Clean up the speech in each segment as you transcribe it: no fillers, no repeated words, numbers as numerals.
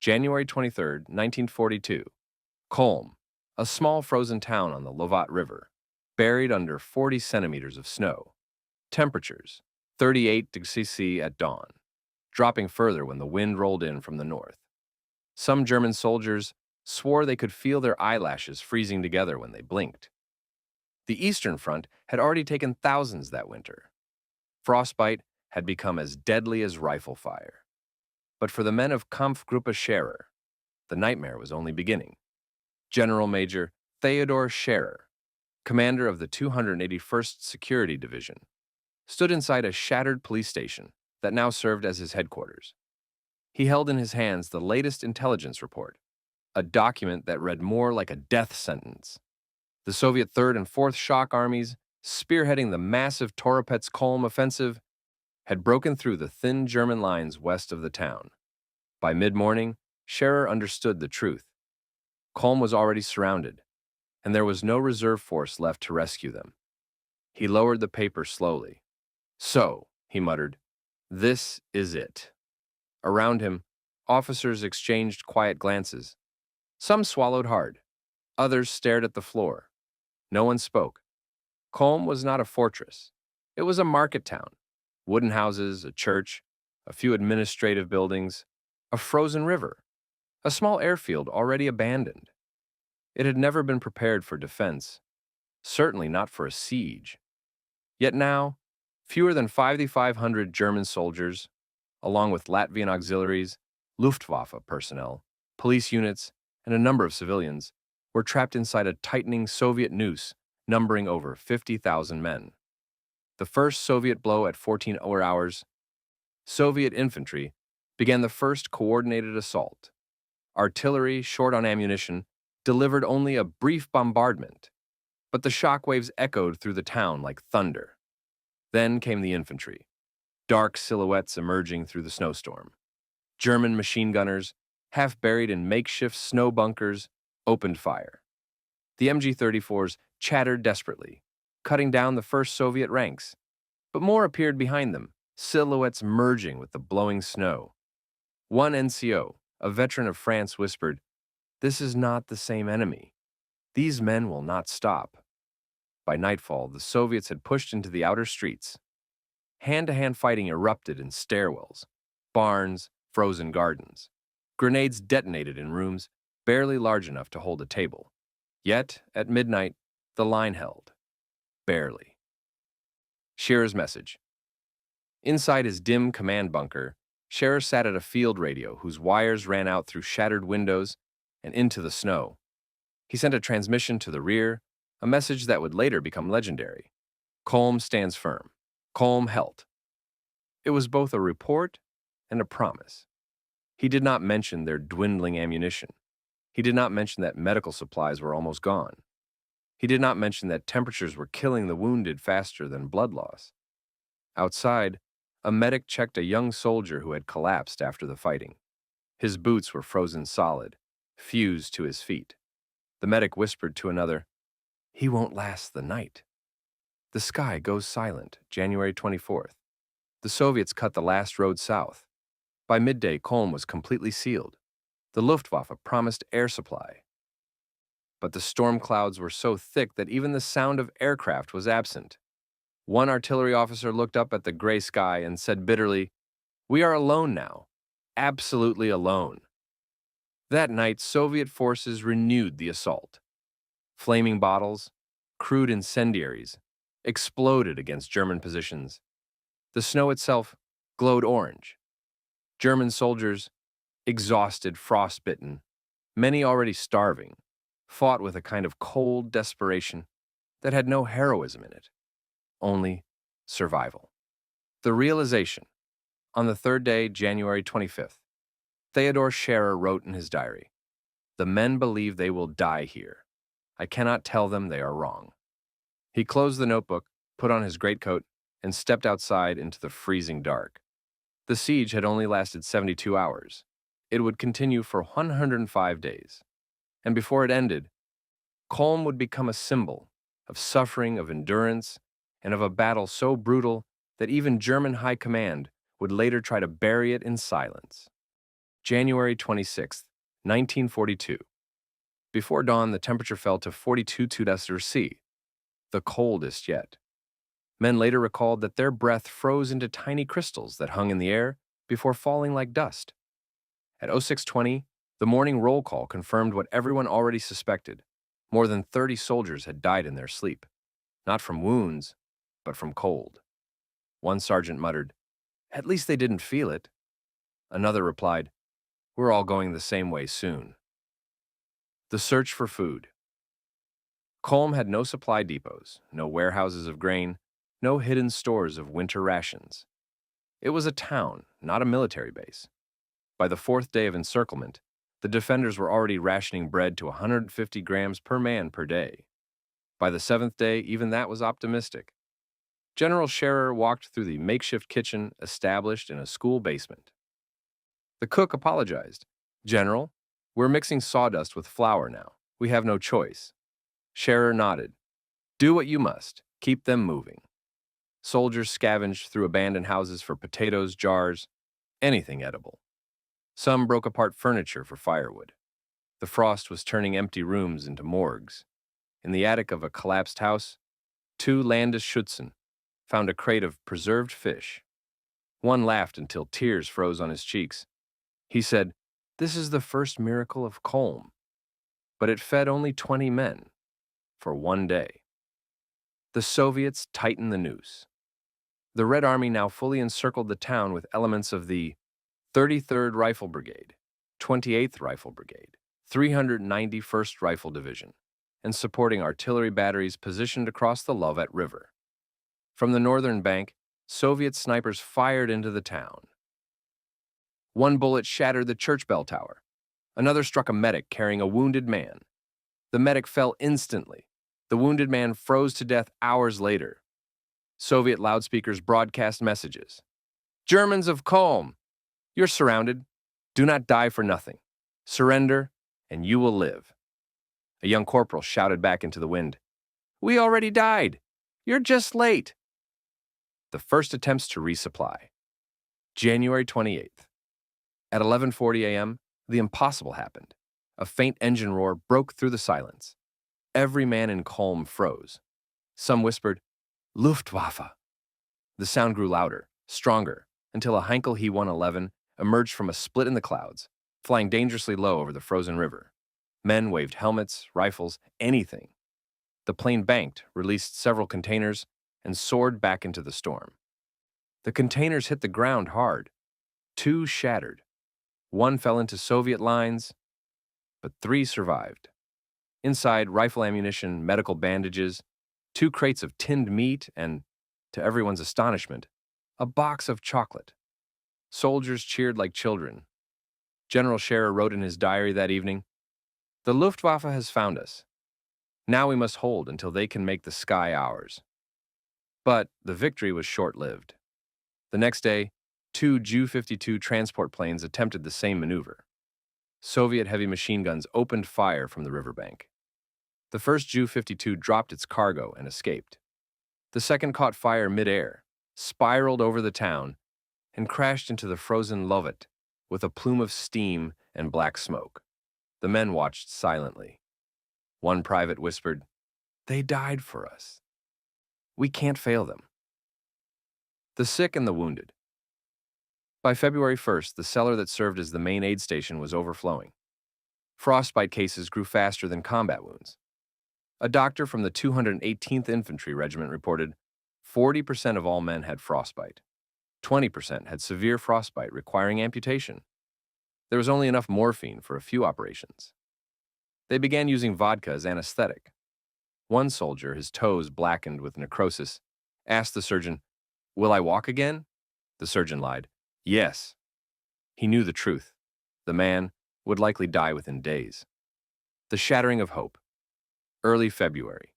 January 23rd, 1942. Kholm, a small frozen town on the Lovat River, buried under 40 centimeters of snow. Temperatures 38 degrees C at dawn, dropping further when the wind rolled in from the north. Some German soldiers swore they could feel their eyelashes freezing together when they blinked. The Eastern Front had already taken thousands that winter. Frostbite had become as deadly as rifle fire. But for the men of Kampfgruppe Scherer, the nightmare was only beginning. General Major Theodor Scherer, commander of the 281st Security Division, stood inside a shattered police station that now served as his headquarters. He held in his hands the latest intelligence report, a document that read more like a death sentence. The Soviet Third and Fourth Shock Armies, spearheading the massive Toropets-Kholm offensive, had broken through the thin German lines west of the town. By mid-morning, Scherer understood the truth. Kholm was already surrounded, and there was no reserve force left to rescue them. He lowered the paper slowly. "So," he muttered, "this is it." Around him, officers exchanged quiet glances. Some swallowed hard. Others stared at the floor. No one spoke. Kholm was not a fortress. It was a market town. Wooden houses, a church, a few administrative buildings, a frozen river, a small airfield already abandoned. It had never been prepared for defense, certainly not for a siege. Yet now, fewer than 5,500 German soldiers, along with Latvian auxiliaries, Luftwaffe personnel, police units, and a number of civilians, were trapped inside a tightening Soviet noose numbering over 50,000 men. The first Soviet blow at 14 hours, Soviet infantry began the first coordinated assault. Artillery, short on ammunition, delivered only a brief bombardment, but the shockwaves echoed through the town like thunder. Then came the infantry, dark silhouettes emerging through the snowstorm. German machine gunners, half buried in makeshift snow bunkers, opened fire. The MG-34s chattered desperately, cutting down the first Soviet ranks, but more appeared behind them, silhouettes merging with the blowing snow. One NCO, a veteran of France, whispered, "This is not the same enemy. These men will not stop." By nightfall, the Soviets had pushed into the outer streets. Hand-to-hand fighting erupted in stairwells, barns, frozen gardens. Grenades detonated in rooms barely large enough to hold a table. Yet, at midnight, the line held. Barely. Scherer's message. Inside his dim command bunker, Scherer sat at a field radio whose wires ran out through shattered windows and into the snow. He sent a transmission to the rear, a message that would later become legendary. Kholm stands firm. Kholm hält. It was both a report and a promise. He did not mention their dwindling ammunition. He did not mention that medical supplies were almost gone. He did not mention that temperatures were killing the wounded faster than blood loss. Outside, a medic checked a young soldier who had collapsed after the fighting. His boots were frozen solid, fused to his feet. The medic whispered to another, "He won't last the night." The sky goes silent, January 24th. The Soviets cut the last road south. By midday, Kholm was completely sealed. The Luftwaffe promised air supply. But the storm clouds were so thick that even the sound of aircraft was absent. One artillery officer looked up at the gray sky and said bitterly, "We are alone now, absolutely alone." That night, Soviet forces renewed the assault. Flaming bottles, crude incendiaries, exploded against German positions. The snow itself glowed orange. German soldiers, exhausted, frostbitten, many already starving, fought with a kind of cold desperation that had no heroism in it, only survival. The realization. On the third day, January 25th, Theodor Scherer wrote in his diary, "The men believe they will die here. I cannot tell them they are wrong." He closed the notebook, put on his greatcoat, and stepped outside into the freezing dark. The siege had only lasted 72 hours. It would continue for 105 days. And before it ended, Kholm would become a symbol of suffering, of endurance, and of a battle so brutal that even German high command would later try to bury it in silence. January 26th, 1942. Before dawn, the temperature fell to 42°C, the coldest yet. Men later recalled that their breath froze into tiny crystals that hung in the air before falling like dust. At 06:20, the morning roll call confirmed what everyone already suspected. More than 30 soldiers had died in their sleep, not from wounds, but from cold. One sergeant muttered, "At least they didn't feel it." Another replied, "We're all going the same way soon." The search for food. Kholm had no supply depots, no warehouses of grain, no hidden stores of winter rations. It was a town, not a military base. By the fourth day of encirclement, the defenders were already rationing bread to 150 grams per man per day. By the seventh day, even that was optimistic. General Scherer walked through the makeshift kitchen established in a school basement. The cook apologized. "General, we're mixing sawdust with flour now. We have no choice." Scherer nodded. "Do what you must. Keep them moving." Soldiers scavenged through abandoned houses for potatoes, jars, anything edible. Some broke apart furniture for firewood. The frost was turning empty rooms into morgues. In the attic of a collapsed house, two Landesschützen found a crate of preserved fish. One laughed until tears froze on his cheeks. He said, "This is the first miracle of Kholm." But it fed only 20 men for one day. The Soviets tightened the noose. The Red Army now fully encircled the town with elements of the 33rd Rifle Brigade, 28th Rifle Brigade, 391st Rifle Division, and supporting artillery batteries positioned across the Lovet River. From the northern bank, Soviet snipers fired into the town. One bullet shattered the church bell tower. Another struck a medic carrying a wounded man. The medic fell instantly. The wounded man froze to death hours later. Soviet loudspeakers broadcast messages. "Germans of Kholm, you're surrounded. Do not die for nothing. Surrender, and you will live." A young corporal shouted back into the wind, "We already died. You're just late." The first attempts to resupply. January 28th. At 11:40 a.m., the impossible happened. A faint engine roar broke through the silence. Every man in Kholm froze. Some whispered, "Luftwaffe." The sound grew louder, stronger, until a Heinkel He-111 emerged from a split in the clouds, flying dangerously low over the frozen river. Men waved helmets, rifles, anything. The plane banked, released several containers, and soared back into the storm. The containers hit the ground hard. Two shattered. One fell into Soviet lines, but three survived. Inside, rifle ammunition, medical bandages, two crates of tinned meat, and, to everyone's astonishment, a box of chocolate. Soldiers cheered like children. General Scherer wrote in his diary that evening, "The Luftwaffe has found us. Now we must hold until they can make the sky ours." But the victory was short-lived. The next day, two Ju-52 transport planes attempted the same maneuver. Soviet heavy machine guns opened fire from the riverbank. The first Ju-52 dropped its cargo and escaped. The second caught fire mid-air, spiraled over the town, and crashed into the frozen Lovet with a plume of steam and black smoke. The men watched silently. One private whispered, "They died for us. We can't fail them." The sick and the wounded. By February 1st, the cellar that served as the main aid station was overflowing. Frostbite cases grew faster than combat wounds. A doctor from the 218th Infantry Regiment reported 40% of all men had frostbite. 20% had severe frostbite requiring amputation. There was only enough morphine for a few operations. They began using vodka as anesthetic. One soldier, his toes blackened with necrosis, asked the surgeon, "Will I walk again?" The surgeon lied, "Yes." He knew the truth. The man would likely die within days. The shattering of hope. Early February.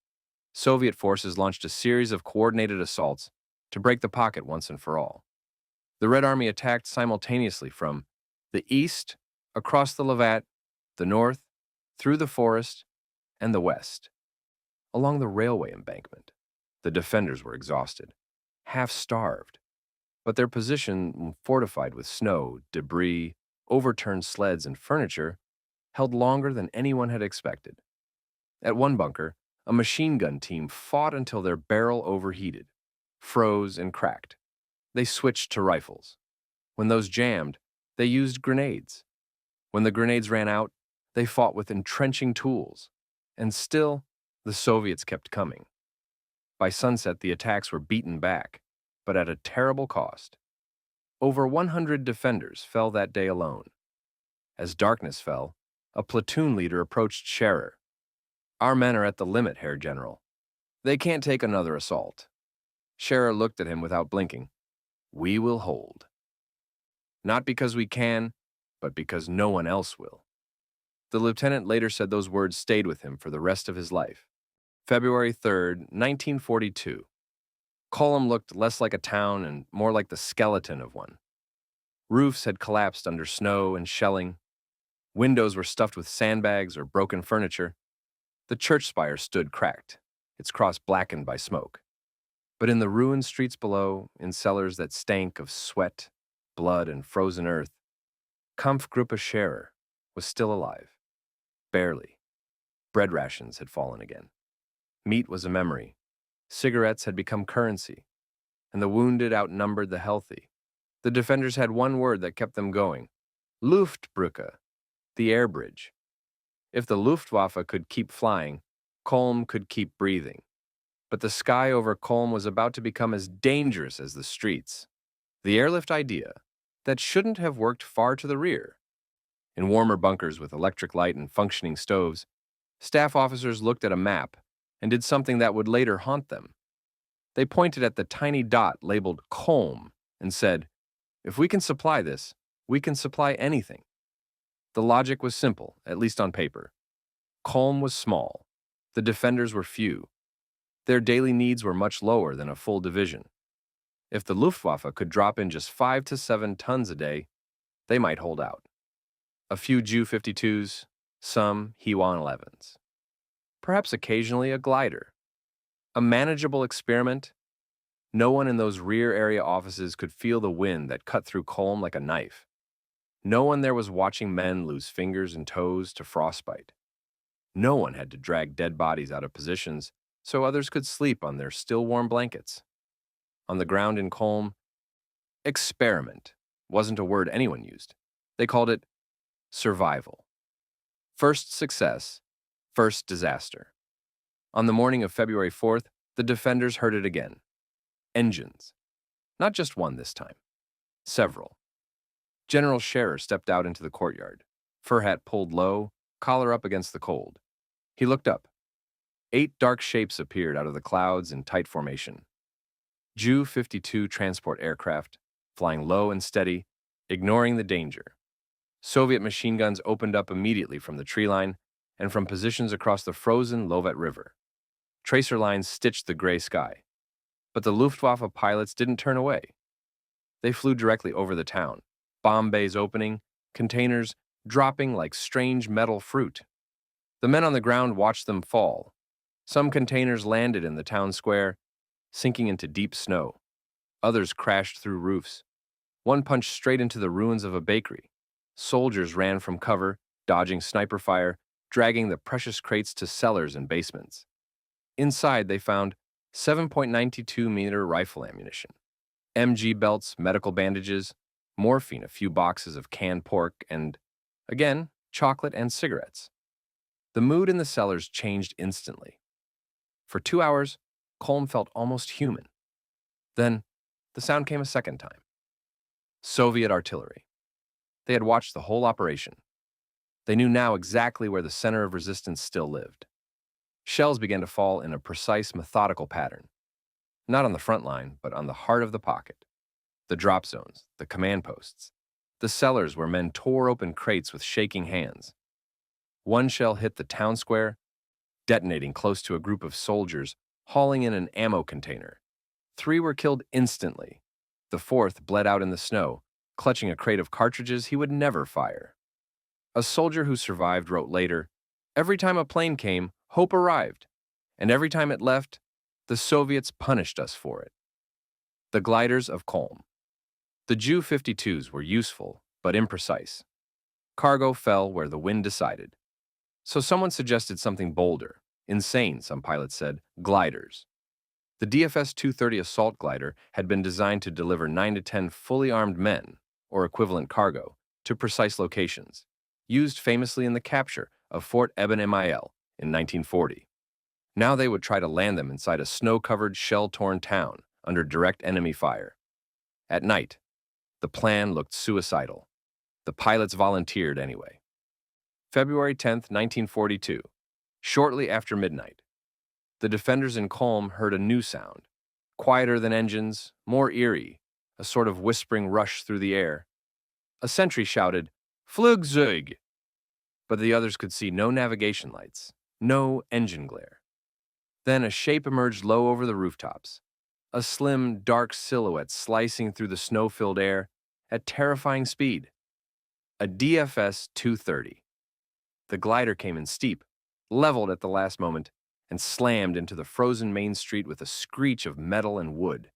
Soviet forces launched a series of coordinated assaults to break the pocket once and for all. The Red Army attacked simultaneously from the east, across the Lovet, the north, through the forest, and the west. Along the railway embankment, the defenders were exhausted, half-starved, but their position fortified with snow, debris, overturned sleds and furniture, held longer than anyone had expected. At one bunker, a machine gun team fought until their barrel overheated, froze, and cracked. They switched to rifles. When those jammed, they used grenades. When the grenades ran out, they fought with entrenching tools. And still, the Soviets kept coming. By sunset, the attacks were beaten back, but at a terrible cost. Over 100 defenders fell that day alone. As darkness fell, a platoon leader approached Scherer. "Our men are at the limit, Herr General. They can't take another assault." Scherer looked at him without blinking. "We will hold. Not because we can, but because no one else will." The lieutenant later said those words stayed with him for the rest of his life. February 3rd, 1942. Kholm looked less like a town and more like the skeleton of one. Roofs had collapsed under snow and shelling. Windows were stuffed with sandbags or broken furniture. The church spire stood cracked, its cross blackened by smoke. But in the ruined streets below, in cellars that stank of sweat, blood, and frozen earth, Kampfgruppe Scherer was still alive. Barely. Bread rations had fallen again. Meat was a memory. Cigarettes had become currency. And the wounded outnumbered the healthy. The defenders had one word that kept them going: Luftbrücke, the air bridge. If the Luftwaffe could keep flying, Kholm could keep breathing. But the sky over Kholm was about to become as dangerous as the streets. The airlift idea, that shouldn't have worked far to the rear. In warmer bunkers with electric light and functioning stoves, staff officers looked at a map and did something that would later haunt them. They pointed at the tiny dot labeled Kholm and said, "If we can supply this, we can supply anything." The logic was simple, at least on paper. Kholm was small. The defenders were few. Their daily needs were much lower than a full division. If the Luftwaffe could drop in just 5 to 7 tons a day, they might hold out. A few Ju-52s, some He-111s. Perhaps occasionally a glider. A manageable experiment. No one in those rear area offices could feel the wind that cut through Kholm like a knife. No one there was watching men lose fingers and toes to frostbite. No one had to drag dead bodies out of positions so others could sleep on their still warm blankets. On the ground in Kholm, experiment wasn't a word anyone used. They called it survival. First success, first disaster. On the morning of February 4th, the defenders heard it again. Engines. Not just one this time. Several. General Scherer stepped out into the courtyard, fur hat pulled low, collar up against the cold. He looked up. 8 dark shapes appeared out of the clouds in tight formation. Ju-52 transport aircraft, flying low and steady, ignoring the danger. Soviet machine guns opened up immediately from the tree line and from positions across the frozen Lovet River. Tracer lines stitched the gray sky. But the Luftwaffe pilots didn't turn away. They flew directly over the town, bomb bays opening, containers dropping like strange metal fruit. The men on the ground watched them fall. Some containers landed in the town square, sinking into deep snow. Others crashed through roofs. One punched straight into the ruins of a bakery. Soldiers ran from cover, dodging sniper fire, dragging the precious crates to cellars and basements. Inside, they found 7.92-meter rifle ammunition, MG belts, medical bandages, morphine, a few boxes of canned pork, and, again, chocolate and cigarettes. The mood in the cellars changed instantly. For 2 hours, Kholm felt almost human. Then, the sound came a second time. Soviet artillery. They had watched the whole operation. They knew now exactly where the center of resistance still lived. Shells began to fall in a precise, methodical pattern. Not on the front line, but on the heart of the pocket. The drop zones, the command posts, the cellars where men tore open crates with shaking hands. One shell hit the town square, detonating close to a group of soldiers hauling in an ammo container. 3 were killed instantly. The 4th bled out in the snow, clutching a crate of cartridges he would never fire. A soldier who survived wrote later, "Every time a plane came, hope arrived, and every time it left, the Soviets punished us for it." The gliders of Kholm. The Ju-52s were useful, but imprecise. Cargo fell where the wind decided. So someone suggested something bolder. Insane, some pilots said, gliders. The DFS 230 assault glider had been designed to deliver 9 to 10 fully armed men, or equivalent cargo, to precise locations, used famously in the capture of Fort Eben Emael in 1940. Now they would try to land them inside a snow-covered, shell-torn town under direct enemy fire. At night, the plan looked suicidal. The pilots volunteered anyway. February 10th, 1942, shortly after midnight, the defenders in Kholm heard a new sound, quieter than engines, more eerie, a sort of whispering rush through the air. A sentry shouted, "Flugzeug!" But the others could see no navigation lights, no engine glare. Then a shape emerged low over the rooftops, a slim, dark silhouette slicing through the snow-filled air at terrifying speed. A DFS 230. The glider came in steep, leveled at the last moment, and slammed into the frozen main street with a screech of metal and wood.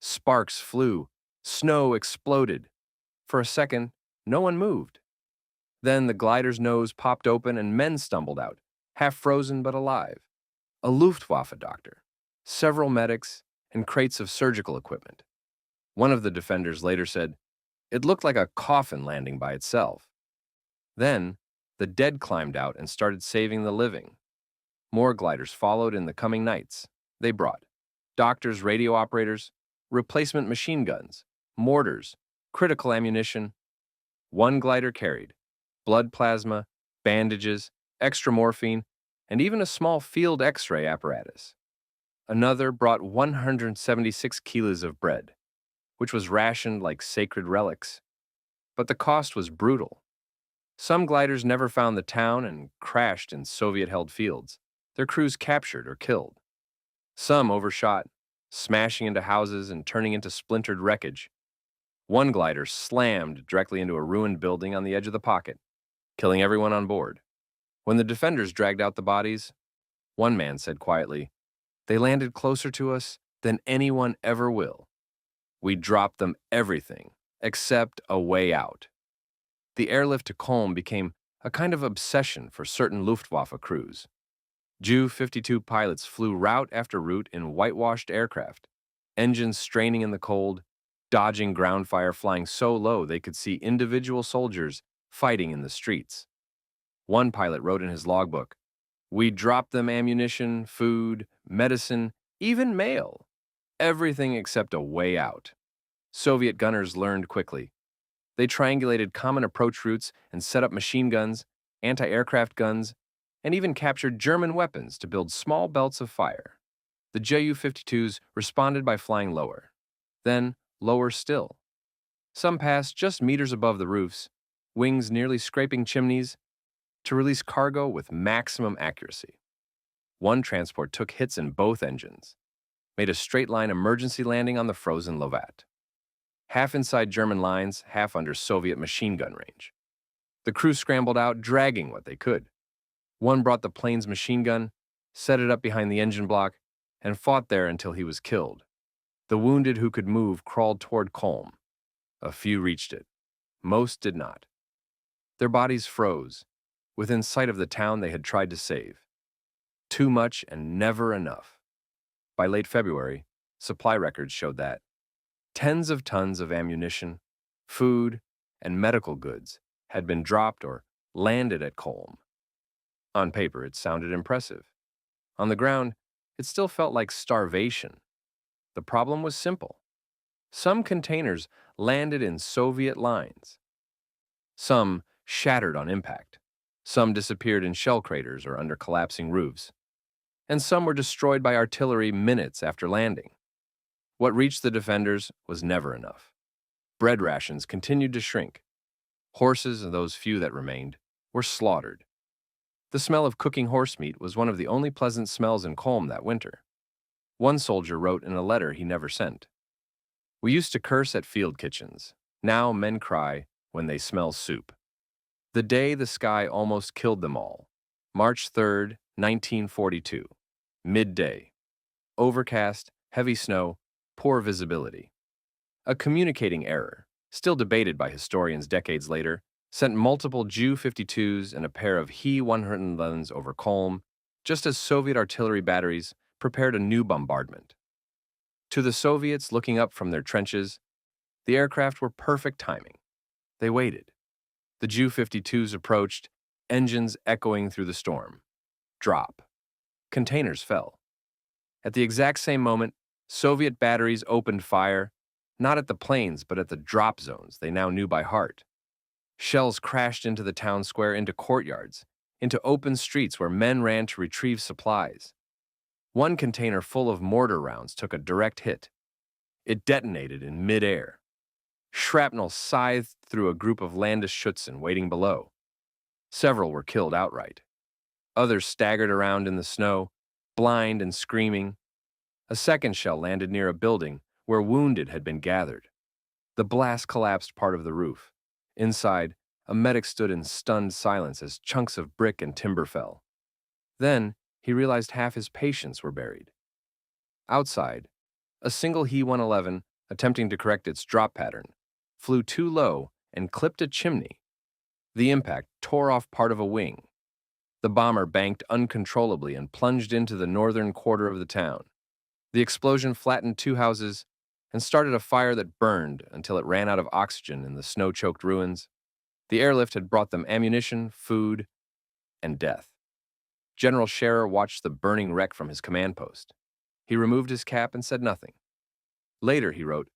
Sparks flew, snow exploded. For a second, no one moved. Then the glider's nose popped open and men stumbled out, half frozen but alive. A Luftwaffe doctor, several medics, and crates of surgical equipment. One of the defenders later said, "It looked like a coffin landing by itself." Then, the dead climbed out and started saving the living. More gliders followed in the coming nights. They brought doctors, radio operators, replacement machine guns, mortars, critical ammunition. One glider carried blood plasma, bandages, extra morphine, and even a small field X-ray apparatus. Another brought 176 kilos of bread, which was rationed like sacred relics. But the cost was brutal. Some gliders never found the town and crashed in Soviet-held fields, their crews captured or killed. Some overshot, smashing into houses and turning into splintered wreckage. One glider slammed directly into a ruined building on the edge of the pocket, killing everyone on board. When the defenders dragged out the bodies, one man said quietly, "They landed closer to us than anyone ever will. We dropped them everything, except a way out." The airlift to Kholm became a kind of obsession for certain Luftwaffe crews. Ju-52 pilots flew route after route in whitewashed aircraft, engines straining in the cold, dodging ground fire, flying so low they could see individual soldiers fighting in the streets. One pilot wrote in his logbook, "We dropped them ammunition, food, medicine, even mail. Everything except a way out." Soviet gunners learned quickly. They triangulated common approach routes and set up machine guns, anti-aircraft guns, and even captured German weapons to build small belts of fire. The Ju-52s responded by flying lower, then lower still. Some passed just meters above the roofs, wings nearly scraping chimneys, to release cargo with maximum accuracy. One transport took hits in both engines, made a straight-line emergency landing on the frozen Lovat, half inside German lines, half under Soviet machine gun range. The crew scrambled out, dragging what they could. One brought the plane's machine gun, set it up behind the engine block, and fought there until he was killed. The wounded who could move crawled toward Kholm. A few reached it. Most did not. Their bodies froze, within sight of the town they had tried to save. Too much and never enough. By late February, supply records showed that tens of tons of ammunition, food, and medical goods had been dropped or landed at Kholm. On paper, it sounded impressive. On the ground, it still felt like starvation. The problem was simple. Some containers landed in Soviet lines. Some shattered on impact. Some disappeared in shell craters or under collapsing roofs. And some were destroyed by artillery minutes after landing. What reached the defenders was never enough. Bread rations continued to shrink. Horses, and those few that remained, were slaughtered. The smell of cooking horse meat was one of the only pleasant smells in Kholm that winter. One soldier wrote in a letter he never sent, "We used to curse at field kitchens. Now men cry when they smell soup." The day the sky almost killed them all, March 3rd, 1942, midday. Overcast, heavy snow, poor visibility. A communicating error, still debated by historians decades later, sent multiple Ju-52s and a pair of He-111s over Kholm, just as Soviet artillery batteries prepared a new bombardment. To the Soviets looking up from their trenches, the aircraft were perfect timing. They waited. The Ju-52s approached, engines echoing through the storm. Drop. Containers fell. At the exact same moment, Soviet batteries opened fire, not at the planes, but at the drop zones they now knew by heart. Shells crashed into the town square, into courtyards, into open streets where men ran to retrieve supplies. One container full of mortar rounds took a direct hit. It detonated in midair. Shrapnel scythed through a group of Landesschützen waiting below. Several were killed outright. Others staggered around in the snow, blind and screaming. A second shell landed near a building where wounded had been gathered. The blast collapsed part of the roof. Inside, a medic stood in stunned silence as chunks of brick and timber fell. Then, he realized half his patients were buried. Outside, a single He-111, attempting to correct its drop pattern, flew too low and clipped a chimney. The impact tore off part of a wing. The bomber banked uncontrollably and plunged into the northern quarter of the town. The explosion flattened two houses and started a fire that burned until it ran out of oxygen in the snow-choked ruins. The airlift had brought them ammunition, food, and death. General Scherer watched the burning wreck from his command post. He removed his cap and said nothing. Later, he wrote,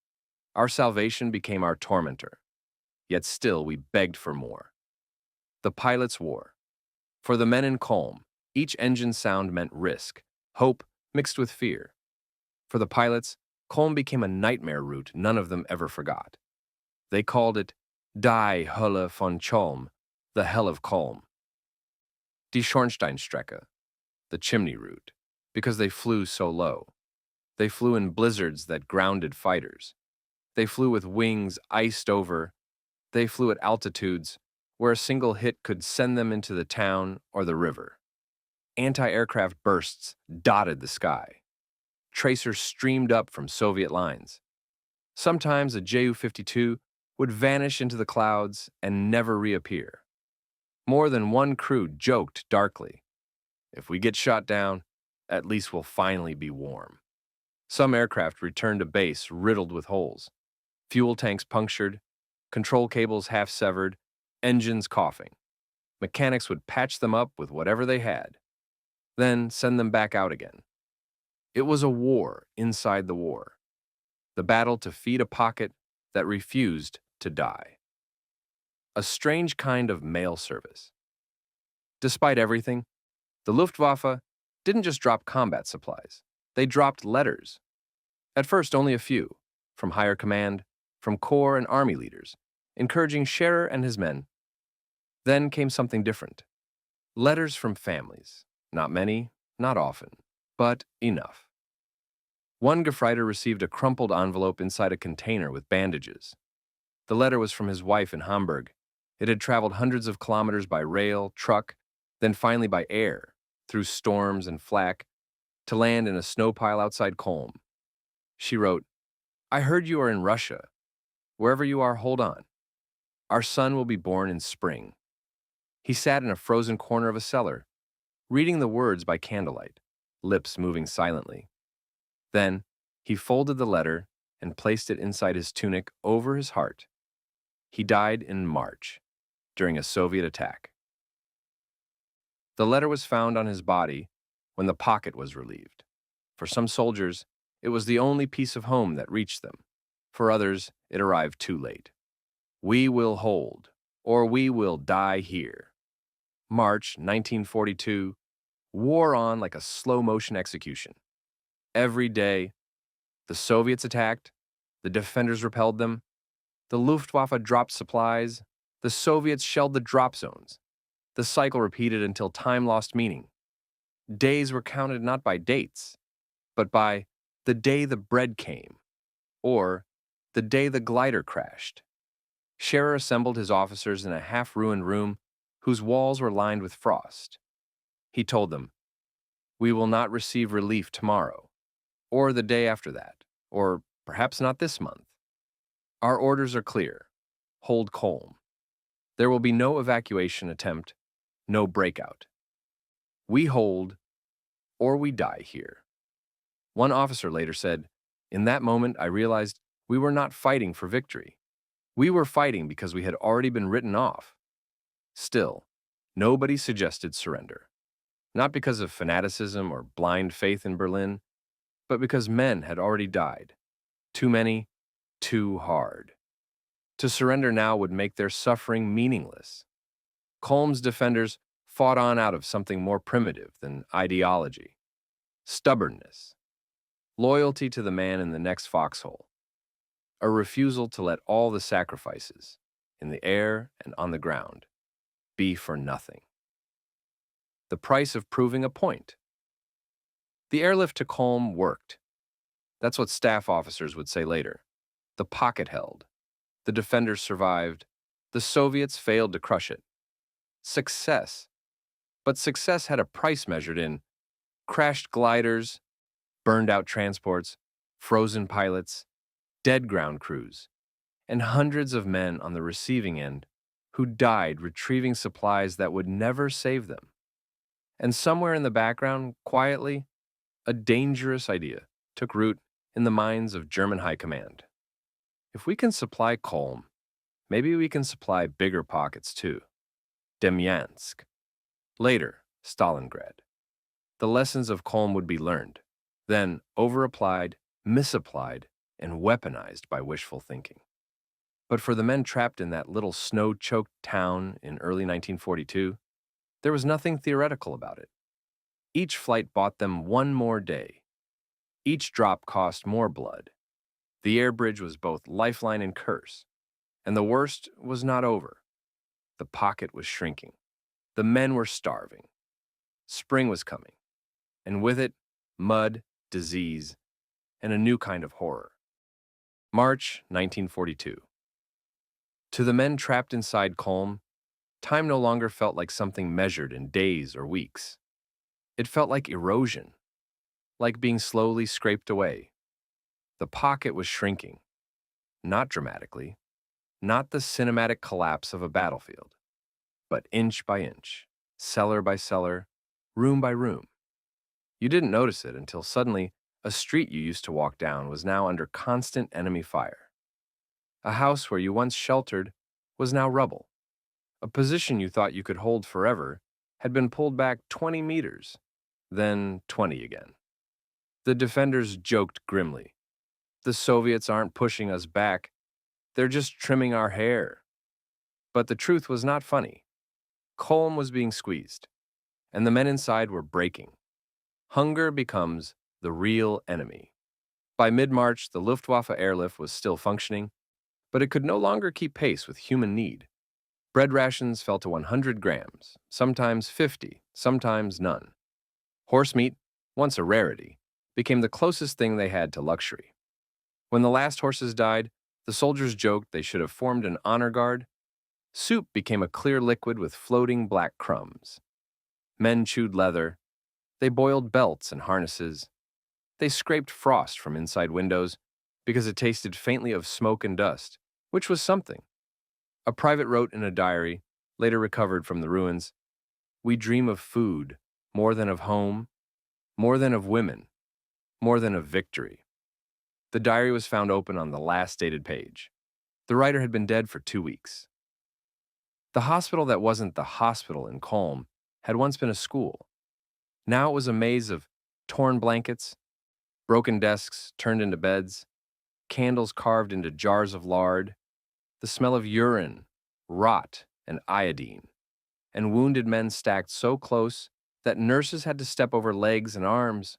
"Our salvation became our tormentor, yet still we begged for more." The pilot's war. For the men in Kholm, each engine sound meant risk, hope mixed with fear. For the pilots, Kholm became a nightmare route none of them ever forgot. They called it Die Hölle von Cholm, the Hell of Kholm. Die Schornsteinstrecke, the chimney route, because they flew so low. They flew in blizzards that grounded fighters. They flew with wings iced over. They flew at altitudes where a single hit could send them into the town or the river. Anti-aircraft bursts dotted the sky. Tracers streamed up from Soviet lines. Sometimes a Ju-52 would vanish into the clouds and never reappear. More than one crew joked darkly, "If we get shot down, at least we'll finally be warm." Some aircraft returned to base riddled with holes. Fuel tanks punctured, control cables half severed, engines coughing. Mechanics would patch them up with whatever they had, then send them back out again. It was a war inside the war. The battle to feed a pocket that refused to die. A strange kind of mail service. Despite everything, the Luftwaffe didn't just drop combat supplies. They dropped letters. At first, only a few, from higher command, from corps and army leaders, encouraging Scherer and his men. Then came something different. Letters from families. Not many, not often, but enough. One Gefreiter received a crumpled envelope inside a container with bandages. The letter was from his wife in Hamburg. It had traveled hundreds of kilometers by rail, truck, then finally by air, through storms and flak, to land in a snow pile outside Kholm. She wrote, "I heard you are in Russia. Wherever you are, hold on. Our son will be born in spring." He sat in a frozen corner of a cellar, reading the words by candlelight, lips moving silently. Then, he folded the letter and placed it inside his tunic over his heart. He died in March, during a Soviet attack. The letter was found on his body when the pocket was relieved. For some soldiers, it was the only piece of home that reached them. For others, it arrived too late. "We will hold, or we will die here." March 1942 wore on like a slow-motion execution. Every day, the Soviets attacked, the defenders repelled them, the Luftwaffe dropped supplies, the Soviets shelled the drop zones. The cycle repeated until time lost meaning. Days were counted not by dates, but by the day the bread came, or the day the glider crashed. Scherer assembled his officers in a half-ruined room whose walls were lined with frost. He told them, "We will not receive relief tomorrow, or the day after that, or perhaps not this month. Our orders are clear. Hold Kholm." There will be no evacuation attempt, no breakout. We hold or we die here. One officer later said, "In that moment, I realized we were not fighting for victory. We were fighting because we had already been written off." Still, nobody suggested surrender. Not because of fanaticism or blind faith in Berlin, but because men had already died. Too many, too hard. To surrender now would make their suffering meaningless. Kholm's defenders fought on out of something more primitive than ideology: stubbornness, loyalty to the man in the next foxhole, a refusal to let all the sacrifices, in the air and on the ground, be for nothing. The price of proving a point. The airlift to Kholm worked. That's what staff officers would say later. The pocket held. The defenders survived. The Soviets failed to crush it. Success. But success had a price measured in crashed gliders, burned out transports, frozen pilots, dead ground crews, and hundreds of men on the receiving end who died retrieving supplies that would never save them. And somewhere in the background, quietly, a dangerous idea took root in the minds of German high command. If we can supply Kholm, maybe we can supply bigger pockets too. Demyansk. Later, Stalingrad. The lessons of Kholm would be learned, then over-applied, misapplied, and weaponized by wishful thinking. But for the men trapped in that little snow-choked town in early 1942, there was nothing theoretical about it. Each flight bought them one more day. Each drop cost more blood. The air bridge was both lifeline and curse. And the worst was not over. The pocket was shrinking. The men were starving. Spring was coming. And with it, mud, disease, and a new kind of horror. March 1942. To the men trapped inside Kholm, time no longer felt like something measured in days or weeks. It felt like erosion, like being slowly scraped away. The pocket was shrinking, not dramatically, not the cinematic collapse of a battlefield, but inch by inch, cellar by cellar, room by room. You didn't notice it until suddenly a street you used to walk down was now under constant enemy fire. A house where you once sheltered was now rubble. A position you thought you could hold forever had been pulled back 20 meters, then 20 again. The defenders joked grimly. The Soviets aren't pushing us back, they're just trimming our hair. But the truth was not funny. Kholm was being squeezed, and the men inside were breaking. Hunger becomes the real enemy. By mid-March, the Luftwaffe airlift was still functioning, but it could no longer keep pace with human need. Bread rations fell to 100 grams, sometimes 50, sometimes none. Horse meat, once a rarity, became the closest thing they had to luxury. When the last horses died, the soldiers joked they should have formed an honor guard. Soup became a clear liquid with floating black crumbs. Men chewed leather. They boiled belts and harnesses. They scraped frost from inside windows because it tasted faintly of smoke and dust, which was something. A private wrote in a diary, later recovered from the ruins, "We dream of food, more than of home, more than of women, more than of victory." The diary was found open on the last dated page. The writer had been dead for 2 weeks. The hospital that wasn't the hospital in Kholm had once been a school. Now it was a maze of torn blankets, broken desks turned into beds, candles carved into jars of lard, the smell of urine, rot, and iodine, and wounded men stacked so close that nurses had to step over legs and arms.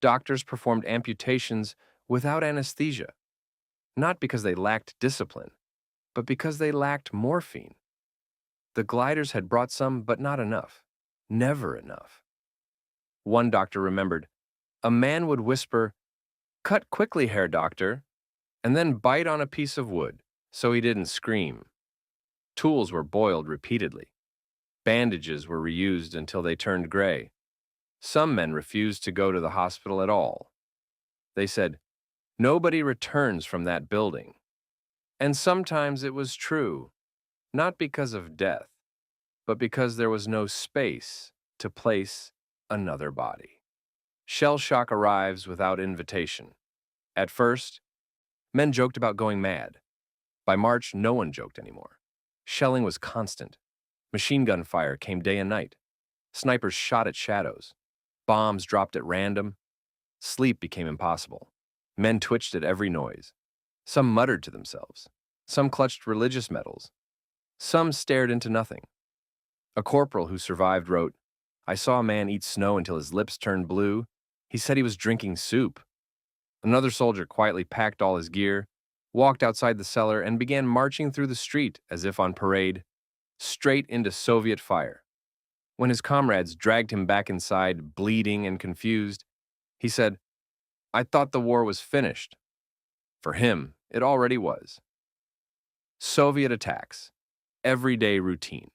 Doctors performed amputations without anesthesia, not because they lacked discipline, but because they lacked morphine. The gliders had brought some, but not enough. Never enough. One doctor remembered, a man would whisper, "Cut quickly, Herr Doctor," and then bite on a piece of wood so he didn't scream. Tools were boiled repeatedly. Bandages were reused until they turned gray. Some men refused to go to the hospital at all. They said, "Nobody returns from that building." And sometimes it was true. not because of death, but because there was no space to place another body. Shell shock arrives without invitation. At first, men joked about going mad. By March, no one joked anymore. Shelling was constant. Machine gun fire came day and night. Snipers shot at shadows. Bombs dropped at random. Sleep became impossible. Men twitched at every noise. Some muttered to themselves. Some clutched religious medals. Some stared into nothing. A corporal who survived wrote, "I saw a man eat snow until his lips turned blue. He said he was drinking soup." Another soldier quietly packed all his gear, walked outside the cellar, and began marching through the street as if on parade, straight into Soviet fire. When his comrades dragged him back inside, bleeding and confused, he said, "I thought the war was finished." For him, it already was. Soviet attacks. Everyday routine.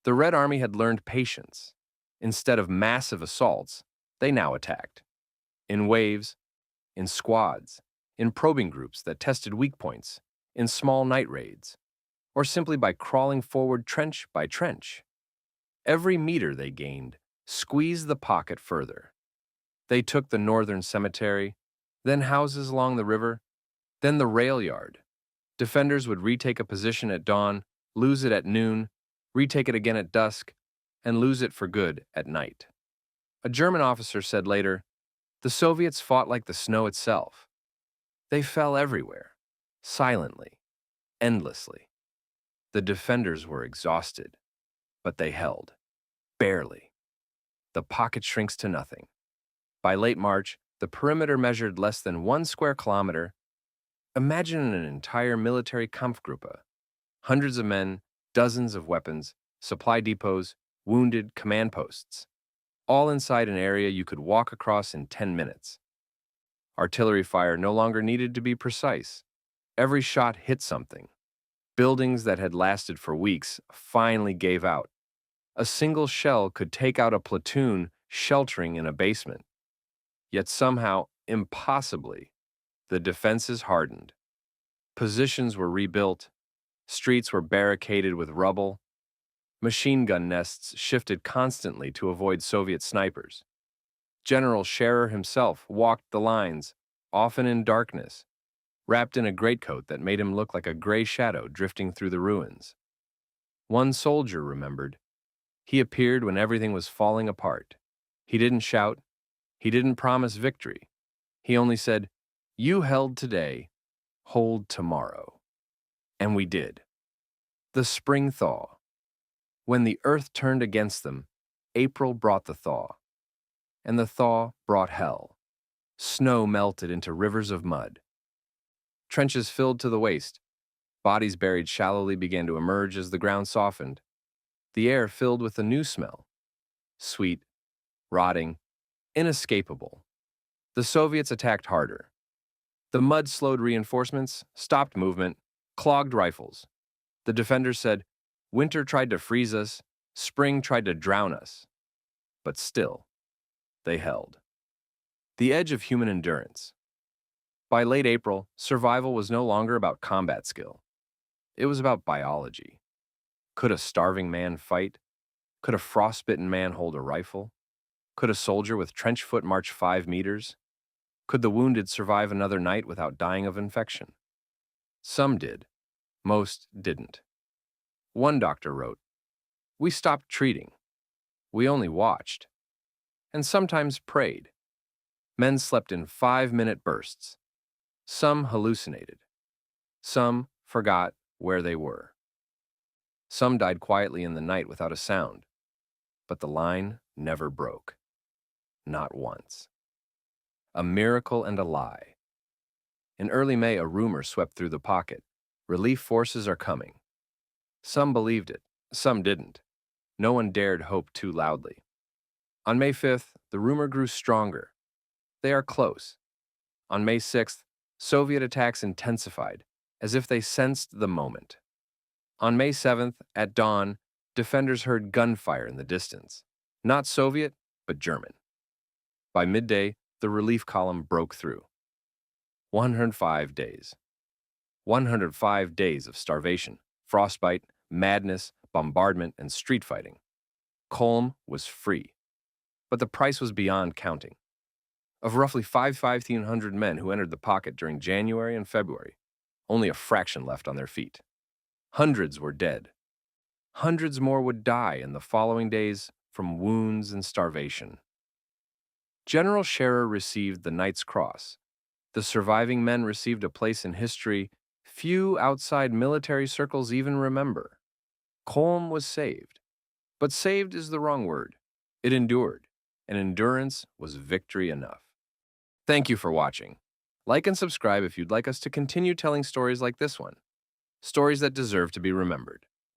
The Red Army had learned patience. Instead of massive assaults, they now attacked. In waves, in squads, in probing groups that tested weak points, in small night raids, or simply by crawling forward trench by trench. Every meter they gained squeezed the pocket further. They took the northern cemetery, then houses along the river, then the rail yard. Defenders would retake a position at dawn, lose it at noon, retake it again at dusk, and lose it for good at night. A German officer said later, "The Soviets fought like the snow itself. They fell everywhere, silently, endlessly. The defenders were exhausted, but they held. Barely. The pocket shrinks to nothing. By late March, the perimeter measured less than 1 square kilometer. Imagine an entire military Kampfgruppe. Hundreds of men, dozens of weapons, supply depots, wounded command posts. All inside an area you could walk across in 10 minutes. Artillery fire no longer needed to be precise. Every shot hit something. Buildings that had lasted for weeks finally gave out. A single shell could take out a platoon sheltering in a basement. Yet somehow, impossibly, the defenses hardened. Positions were rebuilt. Streets were barricaded with rubble. Machine gun nests shifted constantly to avoid Soviet snipers. General Scherer himself walked the lines, often in darkness, wrapped in a greatcoat that made him look like a gray shadow drifting through the ruins. One soldier remembered. He appeared when everything was falling apart. He didn't shout. He didn't promise victory. He only said, "You held today, hold tomorrow." And we did. The spring thaw. When the earth turned against them, April brought the thaw. And the thaw brought hell. Snow melted into rivers of mud. Trenches filled to the waist. Bodies buried shallowly began to emerge as the ground softened. The air filled with a new smell. Sweet, rotting, inescapable. The Soviets attacked harder. The mud slowed reinforcements, stopped movement, clogged rifles. The defenders said, "Winter tried to freeze us, spring tried to drown us." But still, they held. The edge of human endurance. By late April, survival was no longer about combat skill. It was about biology. Could a starving man fight? Could a frostbitten man hold a rifle? Could a soldier with trench foot march 5 meters? Could the wounded survive another night without dying of infection? Some did. Most didn't. One doctor wrote, "We stopped treating. We only watched. And sometimes prayed." Men slept in 5-minute bursts. Some hallucinated. Some forgot where they were. Some died quietly in the night without a sound. But the line never broke. Not once. A miracle and a lie. In early May, a rumor swept through the pocket. Relief forces are coming. Some believed it. Some didn't. No one dared hope too loudly. On May 5th, the rumor grew stronger. They are close. On May 6th, Soviet attacks intensified, as if they sensed the moment. On May 7th, at dawn, defenders heard gunfire in the distance. Not Soviet, but German. By midday, the relief column broke through. 105 days. 105 days of starvation. frostbite, madness, bombardment, and street fighting. Kholm was free, but the price was beyond counting. Of roughly 5,500 men who entered the pocket during January and February, only a fraction left on their feet. Hundreds were dead. Hundreds more would die in the following days from wounds and starvation. General Scherer received the Knight's Cross. The surviving men received a place in history few outside military circles even remember. Kholm was saved. But saved is the wrong word. It endured, and endurance was victory enough. Thank you for watching. Like and subscribe if you'd like us to continue telling stories like this one, stories that deserve to be remembered.